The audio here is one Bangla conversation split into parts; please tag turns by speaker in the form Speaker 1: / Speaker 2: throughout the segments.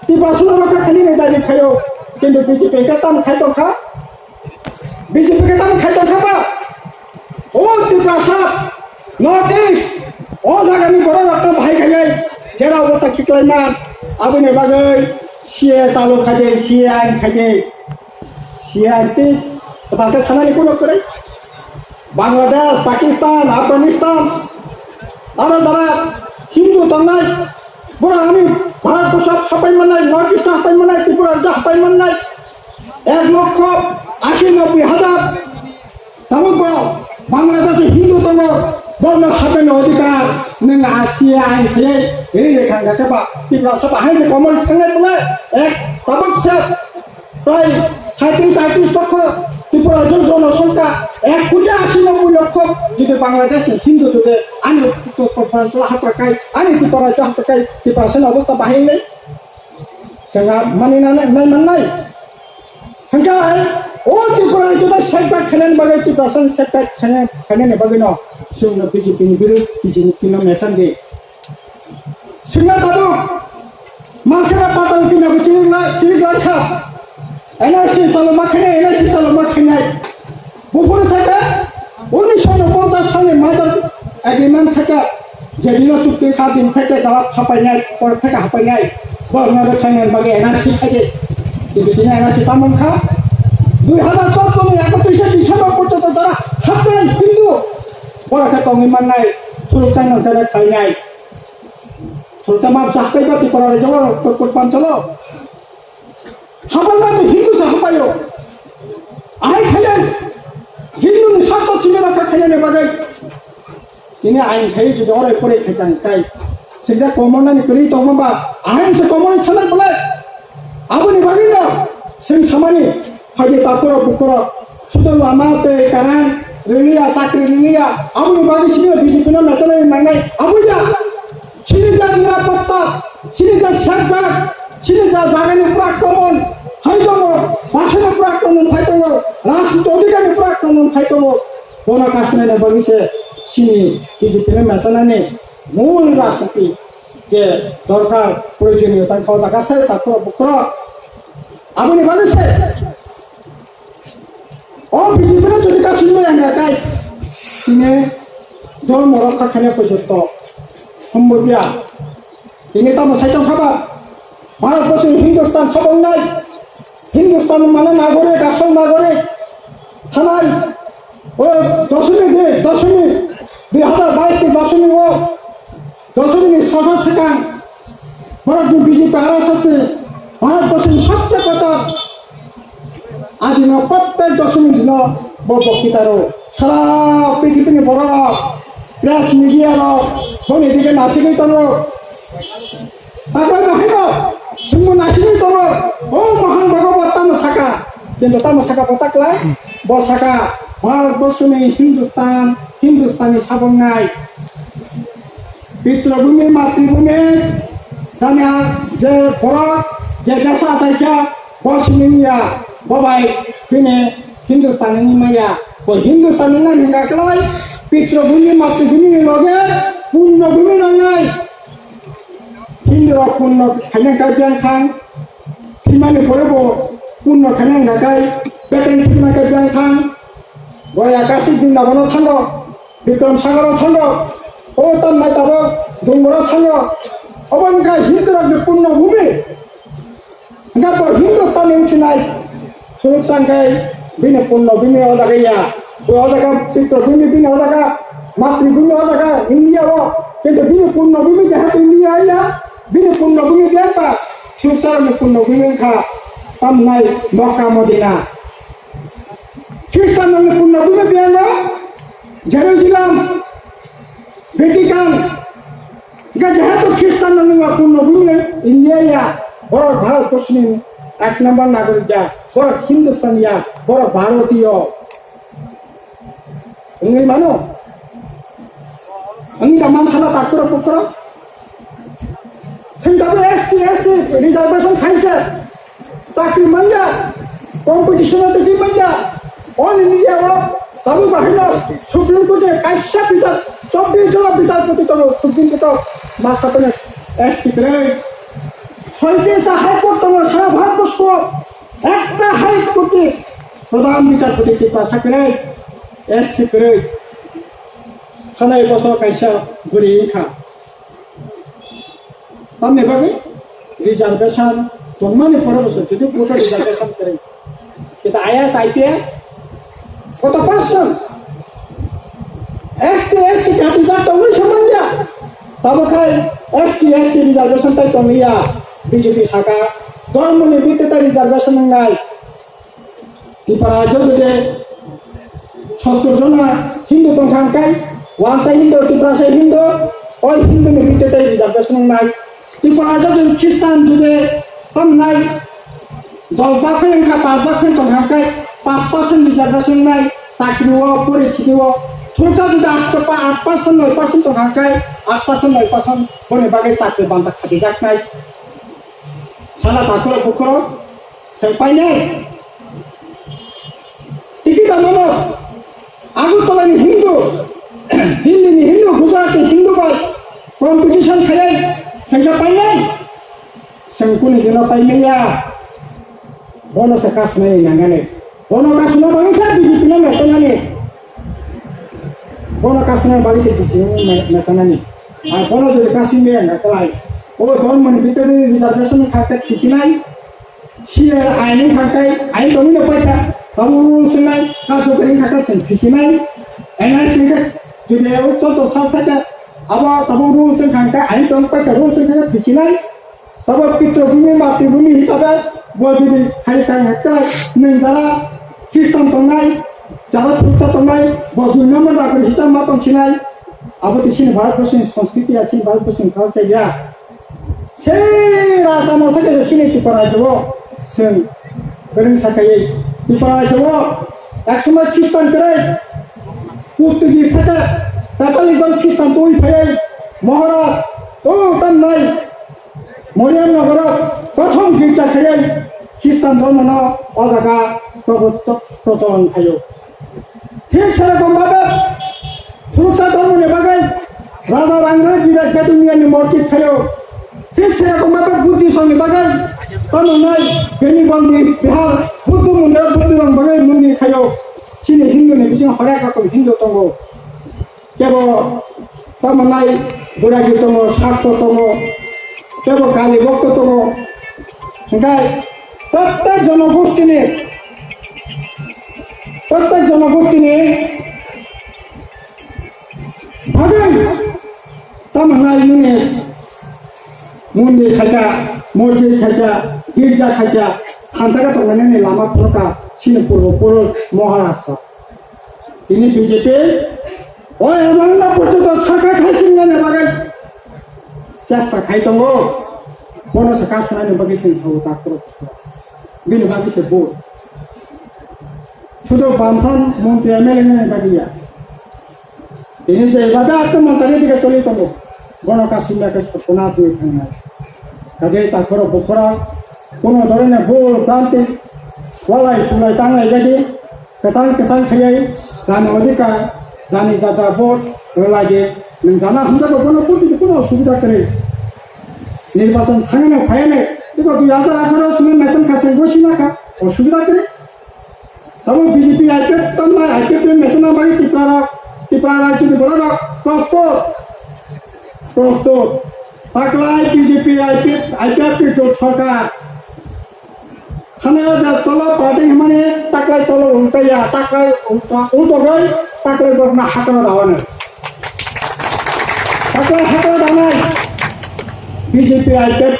Speaker 1: ত্রিপুরা মাথা খালি নেই দাবি খাইও কিন্তু বিজেপি তাম খাইতো খা বিজেপিকে তাম খাইতো খাবা ও ত্রিপুরা সাপ নর্থ ইস্ট ও জায়গানি বড় একটা ভাই খাই যেটা অবস্থা কিকলাই মান আবুনে বাগৈ সিএ চালু খাইছে সিএ আইন খাইছে সিএ আইনটি তাতে সানানি কোনো করে বাংলাদেশ পাকিস্তান আফগানিস্তান আরো যারা হিন্দু তাই বড় আমি ভারতবর্ষ হাঁপাই মান নাই নর্থ ইস্ট হাঁপাই মান নাই ত্রিপুরা হাঁপাই মান নাই 1,80,90,000 তেমন বাংলাদেশে হিন্দু তম বর্ণ হাঁপাইন অধিকার নों আসিয়ে আইন খেয়ে এই রেখা গেছে বা ত্রিপুরা সব হাইছে কমল থাকলে বলে এক তাবকসে প্রায় 37-38 লক্ষ ত্রিপুরা জনসংখ্যা 1,80,90,000 যদি বাংলাদেশে হিন্দু যদি আইন হাতাকাই আইন ত্রিপুরা হাতাকাই ত্রিপুরা সেন অবস্থা বাহির নেই সেঙ্গা মানিনাनै নাই হংকাই ও ত্রিপুরা যদি সেটব্যাক খেলেন বাগে ত্রিপুরা সেন সেটব্যাক খেলেন বাগে ন जोंनो बिजेपिनि बिरुद्ध बिजेपिनि मेसन दे सिंगा दादु मासेरा पातल किनाबो चिरिगा एनआरसी चालमा खेने एनआरसी चालमा खेनाय बुफुर थाका 1950 सालनि माजार एग्रीमेंट थाका जेदिनो चुक्ति खादिन थाका जावा हापायनाय पर थाका हापायनाय बरनाबो खायनाय बागे एनआरसी खाजे बिदिनो एनआरसी तामखा 2014 नि 31 डिसेम्बर पर्यन्त जारा हापाय किन्तु बरखा तंगि माननाय सुरक्षा नंथाय खायनाय सुरक्षा माप जाखै बाति पराय जवर तत्पर पांचलो हाबाना हिंदू सा हापायो आइ खायन हिंदू नि सात सिमेना का खायने बागै इने आइन थाय जो अराय परे थायखां ताय सिंजा कमननानि करि तंगबा आइन से कमन थानाय बले आबुनि बागै न सिं सामानि फायदे तापर बुकर सुदो लामाते कारान रिलिया साख्रि रिलिया आबुनि बागै सिने बिजेपिनो मेसनाय नांनाय आबुजा सिनिजा निरापत्ता सिनिजा सेटब्याक सिनिजा जागानि प्राक्रमण फायदङ भाषानि प्राक्रमण फायदङ राजनीति अधिकारनि प्राक्रमण फायदङ बना काश्मीरनि बागैसे सिनि बिजेपिनो मेसनायनि मूल राजनीति जे दरकार प्रयोजनीयता खावजा गासै तापर बुकर आबुनि बागैसे ओ बिजेपिनो যদি কাশ্মীরে এলাকায় তিনি ধর্ম রক্ষা খানে পর্যন্ত সম্ভবিয়া তিনি তাম সাইতাম খাবা ভারতবর্ষ হিন্দুস্তান সবং নাই হিন্দুস্তান মানে নাগরিক আসল নাগরিক থানায় ও দশমী 2022 দশমী ও দশমী সভা সেখান ভারত বিজেপি আরাসতে ভারতবর্ষের সবচেয়ে কথা आदिनो प्रत्येक दशमी दिन बक्तृतारो सारा पृथ्वी बड़ प्रेस मीडिया धनी दिखे नासिकै दङ सिंह नासिकै दङ ओ महान भगवत तामसाका किन्तु तामसाका पताकलाय बसाका भारतबर्षनि हिन्दुस्तानी साबंनाय पितृभूमि मातृभूमि जाना जे बड़ जे देशा जायखिया बसमिनिया बबाई फिने हिंदुस्तानी माया वो हिंदुस्तानी ना निकाकलाय पितृभूमि मातृभूमि लगे पुण्यभूमि नांगाय हिंदू पुण्य खायन कायन खान हिमानि परेबो पुण्य खायन गाय बेटेन सिमा कायन खान गया गासै दिन दाबनो थांगो विक्रम सागर थांगो ओ तम नाय ताबो डोंगरा थांगो अबनका हिंदू पुण्यभूमि गाबो हिंदुस्तानी छिनाय सुरक्षांkai bini punno bini odagaya odaga pitrobini bini odaga matribini odaga India wo কিন্তু bini punno bini jahat India ya bini punno bini diapa suksar punno bini kha tamnai Makkah Madinah Kristan punno bini diana Jerusalem Vatican ga jahat Kristan punno bini India ya bor Bharat Muslim एक नंबर नागरिक जा बड़ हिंदुस्तानिया बड़ भारतीय अंगी मानो अंगी का मान साला ताकुर पुकुर सेंटाबे एसटी रिजर्वेशन खाइसे चाकरी मंजा कॉम्पिटिशन तो की मंजा ऑल इंडिया वो तब बाहिर सुप्रीम कोर्टे काइसा विचार 24 জন বিচারপতি तो सुप्रीम कोर्ट मासापने एसटी ग्रेड ছয়টা হাইকোর্ট তোমার সারা ভারতবর্ষ একটা হাইকোর্টে প্রধান বিচারপতি ত্রিপুরা সাকরে এসসি করে খানায় বছর কাইসা ঘুরে খা তামনে বাকি রিজার্ভেশন তোমানে পরামর্শ যদি পুরো রিজার্ভেশন করে কিন্তু আইএস আইপিএস কত পার্সেন্ট এসটি এসসি কাটি যা তুমি সম্বন্ধে তবে খাই এসটি এসসি রিজার্ভেশন তাই তোমিয়া বিজেপি শাখা ধর্ম নির্বিতে রিজার্ভেশন নাই ত্রিপুরা যদি 70 জন হিন্দু তংখানকাই ওয়ান সাই হিন্দু ত্রিপুরা সাই হিন্দু ওই হিন্দু নির্বিতে রিজার্ভেশন নাই ত্রিপুরা যদি খ্রিস্টান যদি কম নাই 10 লাখ ফেঙ্কা 5 লাখ ফেঙ্কা তংখানকাই 5% রিজার্ভেশন নাই চাকরিও পরীক্ষিও থোড়া যদি 8% 9% তংখানকাই 8% 9% বনে বাগে চাকরি বান্ধা খাটি যাক নাই সালা তাকর বকর সেই পাই নাই টিকিট মানো আগরতলানি হিন্দু দিল্লিনি হিন্দু গুজরাটি হিন্দু বল কম্পিটিশন খাই সংখ্যা পাই নাই সংকুনি দিন পাই নাইয়া বনো সে কাজ নাই নাঙ্গানে বনো কাজ না বাগিসা বিজেপি না মেসানানি বনো কাজ না বাগিসা বিজেপি মেসানানি আর বনো যদি কাশি নিয়ে গাকলাই ও ধর্মনি ভিতরে রিজার্ভেশন খাতে কিছু নাই সিএ আইনি খাকাই আইন দমিনে পাইতা বাবু শুনাই কাজকরি খাকা সেন কিছু নাই এনআরসি যদি চলতো সব থাকে আবার তবু রুলস খানকা আইন দম পাইতা রুলস খাকা কিছু নাই তবে পিতৃভূমি মাতৃভূমি হিসাবে যদি খাই খাই হাক্তাই নই যারা খ্রিস্টান তো নাই যারা ছুটটা তো নাই 2 নম্বর বাকি হিসাব মাতন ছিনাই আবার তিন ভারতবর্ষের সংস্কৃতি আছে ভারতবর্ষের কালচার যা সেই রাসামা থেকে সিনে ত্রিপুরা যাব जों गोरों साखायै ত্রিপুরা যাব একসময় খ্রিস্টান করে পর্তুগিজ থাকে তাতালি জন খ্রিস্টান তো ওই ফাই মহারাজ ও তার নাই মরিয়াম নগর প্রথম গির্জা খাই খ্রিস্টান ধর্ম না অজাগা প্রচলন খাইও ঠিক সেরকম ভাবে পুরুষা ধর্ম নেবাগাই রাজা রাঙ্গের বিরাট গেটুমিয়ানি মসজিদ খাইও ঠিক সেরকম ভাবে বুদ্ধি সঙ্গে বাগাই তার নাই গেনি বন্দি বিহার বুদ্ধ মন্দির বুদ্ধ রং বাগাই মন্দির খাইও সিনে হিন্দু নে বিচিং হরে কাকম হিন্দু তঙ্গ কেবল তার নাই বুড়াগি তঙ্গ শাক্ত তঙ্গ কেবল কালী ভক্ত তঙ্গ গাই প্রত্যেক জনগোষ্ঠী নিয়ে ভাগাই তার নাই নিয়ে মন্দির খাইতা মসজিদ খাইতা গির্জা খাইতা খানসাকা তঙ্গানে লামা প্রকা সিনে পূর্ব মহারাষ্ট্র তিনি বিজেপি ওই বাংলা পর্যন্ত শাখা খাইছিলেন বাগাই চেষ্টা খাইতঙ্গ বন শাখা শোনানি বাকি সেন্সাও তাকর বিনু বাকি সে বোর্ড শুধু বামফ্রন্ট মন্ত্রী এমএলএ বাগিয়া তিনি যে বাধা আত্মমন্ত্রী দিকে চলিতঙ্গ গণকাশ্মীরকে সনাস হয়ে থাকা কাজে তারপর বকরা কোনো ধরনের ভুল ভ্রান্তি গলায় সুলাই টাঙাই বাকি কেসান খাইয়াই জানি অধিকার জানি যা যা ভোট লাগে জানা হুমজাকে কোনো অসুবিধা করে নির্বাচন থাকে না খায় না দেখো 2018 সালে মেশন কাছে বসি না খা অসুবিধা করে তবে বিজেপি আইপিএফ তন্না আইপিএফ মেশন বাকি ত্রিপুরা রাজ্য বড় প্রস্তুত তাকলাই বিজেপি আইপিএফ জোট সরকার খানে চলো পার্টি মানে তাকলাই চলো উল্টাইয়া তাকলাই উল্টো গই তাকলাই না হাঁটানো দাওয়ানো তাকলাই হাঁটানো দাওয়াই বিজেপি আইপিএফ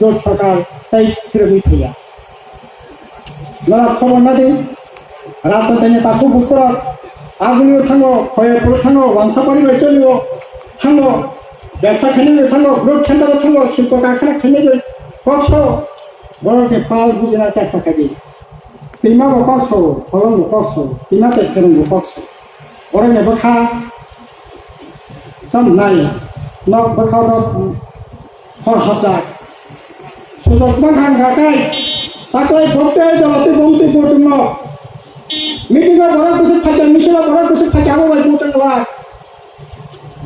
Speaker 1: জোট সরকার তাই ফিরে বুঝিয়া যারা খবর না দিন রাজধানী তাকু বুক আগুনিও থাঙ্গো হয়ে থাঙ্গো বাংসাপাড়ি চলিও থাঙ্গো ব্যবসা খেলে থাঙ্গো গ্রোথ সেন্টারে থাঙ্গো শিল্প কারখানা খেলে যাই কক্স বড়কে পাল বুঝিনা চেষ্টা খাবি টিমাবো কক্স ফলঙ্গো কক্স টিমাতে ফেরঙ্গো কক্স অরণ্য বখা সব নাই নখ বখাও হর হাজার সুযোগ বাখান ঘাটাই তাকে ভোটে জলাতে বমতে ভোট মিটিংয়ে বড় কিছু থাকে মিছিলে বড় কিছু থাকে আবার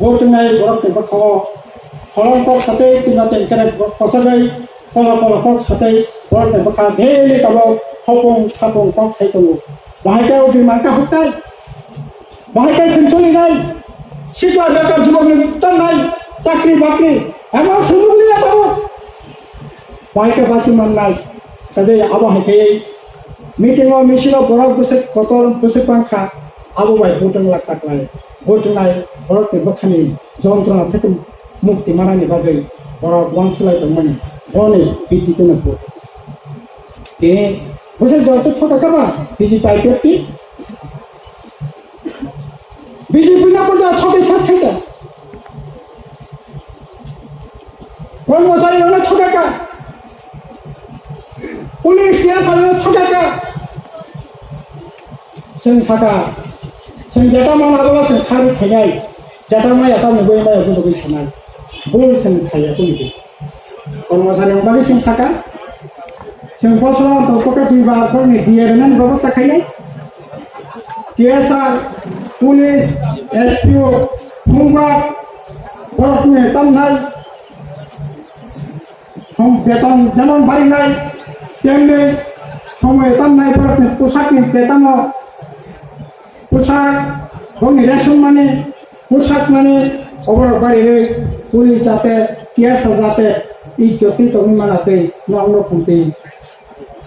Speaker 1: ভোট নাই বড় বখাও ফলঙ্গর সাথে টিমাতে কেন পছন্দ কলা কক সাথে বড় বকা ভেলে কাবো হপং ছাপং কক সাইতো বাহাইকায় অগ্রিমার্কা হটাই বাহাইকায় সেঞ্চুরি নাই শিক্ষা বেকার যুবকের উত্তর নাই চাকরি বাকরি এমন সুযোগ নিয়ে পাবো বাহাইকায় বাসি মান নাই কাজে আবহাওয়াকে মিটিংও মিছিল বড় বসে কত বসে পাঙ্খা আবু ভাই ভোটন লাখ টাকলাই ভোট নাই বড়কে বখানি যন্ত্রণা থেকে মুক্তি মারানি বাদে বড় বংশলাই তো মানে বনে বিদ্যুৎ না ভোট বসে যত ছোট কাবা বিজি পাইপটি বিজেপি না করলে ঠকে শেষ খাইটা কর্মচারী অনেক ঠকাকা পুলিশ টিয়ার ঠকাকা जों साका जों जेटा मावनांगौबा जों खारि थाइनाय जेटा माइया गावनि बै माइया गुबै सानाय बुल जों थाइया बुलिदो कर्मचारियाव बागै जों साका जों बोसोराव दरपका दुइबारफोरनि डिएरएन बेबस्था खायनाय टिएसआर पुलिस एसपिअ होमगार्ड बरफनि दामनाय बेतन जेमन बारिनाय तेमनि समय दामनाय बरफनि पोशाकनि बेतनाव পোশাক এবং রেশন মানে পোশাক মানে অবর বাড়িরে পুলিশ যাতে টিএসআর যাতে ইজ্জতি তুমি মানাতে নগ্ন ফুলতে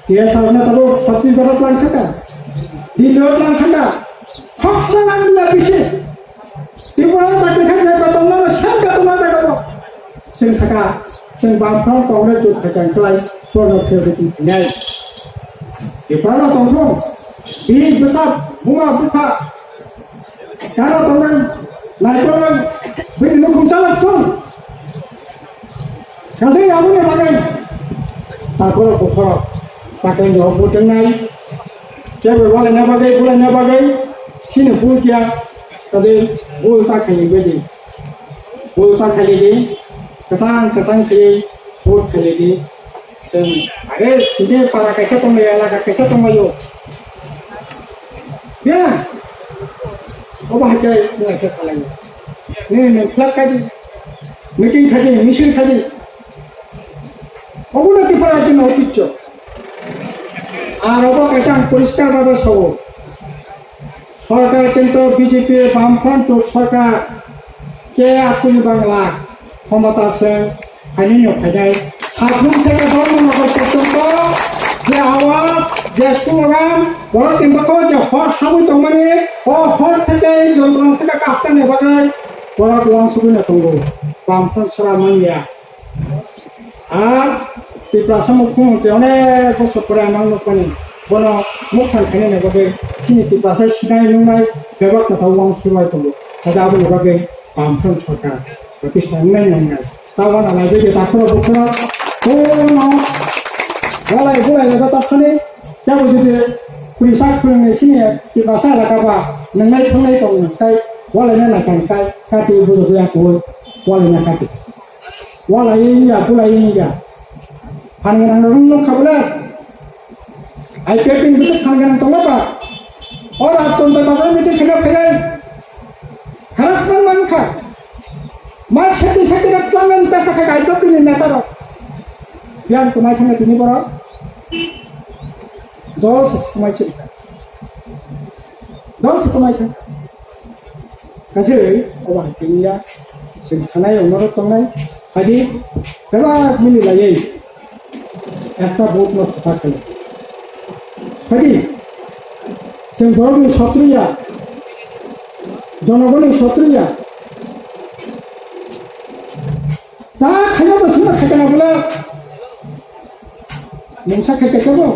Speaker 1: টিএসআর না তবে ছত্তিশগড় প্লান থাকা দিল্লিও প্লান থাকা খরচা নামলা পিছিয়ে ত্রিপুরা চাকরি খাইছে বেতন না সব বেতন না দেখাবো जों थाखा जों बामफ्राव गावनो जुट थाखाय प्रडक्ट नेय बेफोराव दंथ' बे बेसाद मुवा बुखा गारा दंमोन नायखौनो बै नखौ जालांथों गासै आबुनि बागै तारपर बखर बागैयाव बुदोंनाय जेबो बुलायनाय बागै सिनो बुदिया तदे बुल ताखायनि बायदि bull ताखायनि kesang kiri buat kali ini, ada ini para kesat pembayar laga kesat pembayar, ya, apa aja mulai kesalnya, ini flak kadi, meeting kadi, mission kadi, apa nanti para aja mau picu, apa kesang poliskar pada sawo, सरकार কিন্তু বিজেপি বামফ্রন্ট সরকার কে আকুল বাংলা ক্ষমতাছেন আইনি ফাইদায় সাতগুণ থেকে ধর্মনগর পর্যন্ত যে আওয়াজ যে স্লোগান বড় কিংবা যে হর হাবু তমানে ও হর থেকে যন্ত্রণা থেকে কাপটা নেবাগায় বড় গোয়াং সুবিনা তঙ্গো বামফ্রন্ট ছাড়া মানিয়া আর ত্রিপুরা মুখ্যমন্ত্রী অনেক বছর পরে আমার নকনি বন মুখান খাইনে নেবাগে চিনি ত্রিপুরা সিনাই নুনাই ব্যবস্থা গোয়াং সুবাই তঙ্গো সাজা আবু নেবাগে বামফ্রন্ট সরকার Pakistan nang tawa na lagi kita terus bergerak. Boleh kita taksani. Jangan jadi kurisak kuring sini di pasar lah kapa. Nengai tong kai. Boleh nak kai. Kati bujuk yang kuat. Boleh nak kati. Boleh ini ya. Hangan nang kabulat. Ai keping besar hangan tong apa? Orang contoh pasal itu kena perai. Harassment manka. माय छेती रक्तलांगन चर्चा का गाइड पनि नेतारो बिहान कुमाय थांगे तिनी बरो दस कुमाय थां गासै अबा हाइया जों थानाय अनुरोध दंनाय बायदि बेला मिलिलायै একটা ভোট নষ্ট থাকে बायदि जों बर'नि सत्रिया जनगणनि सत्रिया जा खाया बसुना खायना बोला नोंसा खायका जाबो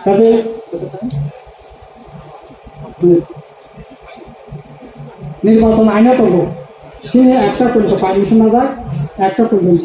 Speaker 1: काजे নির্বাচন আইনা করব সে একটা পর্যন্ত পারমিশন না যায় একটা পর্যন্ত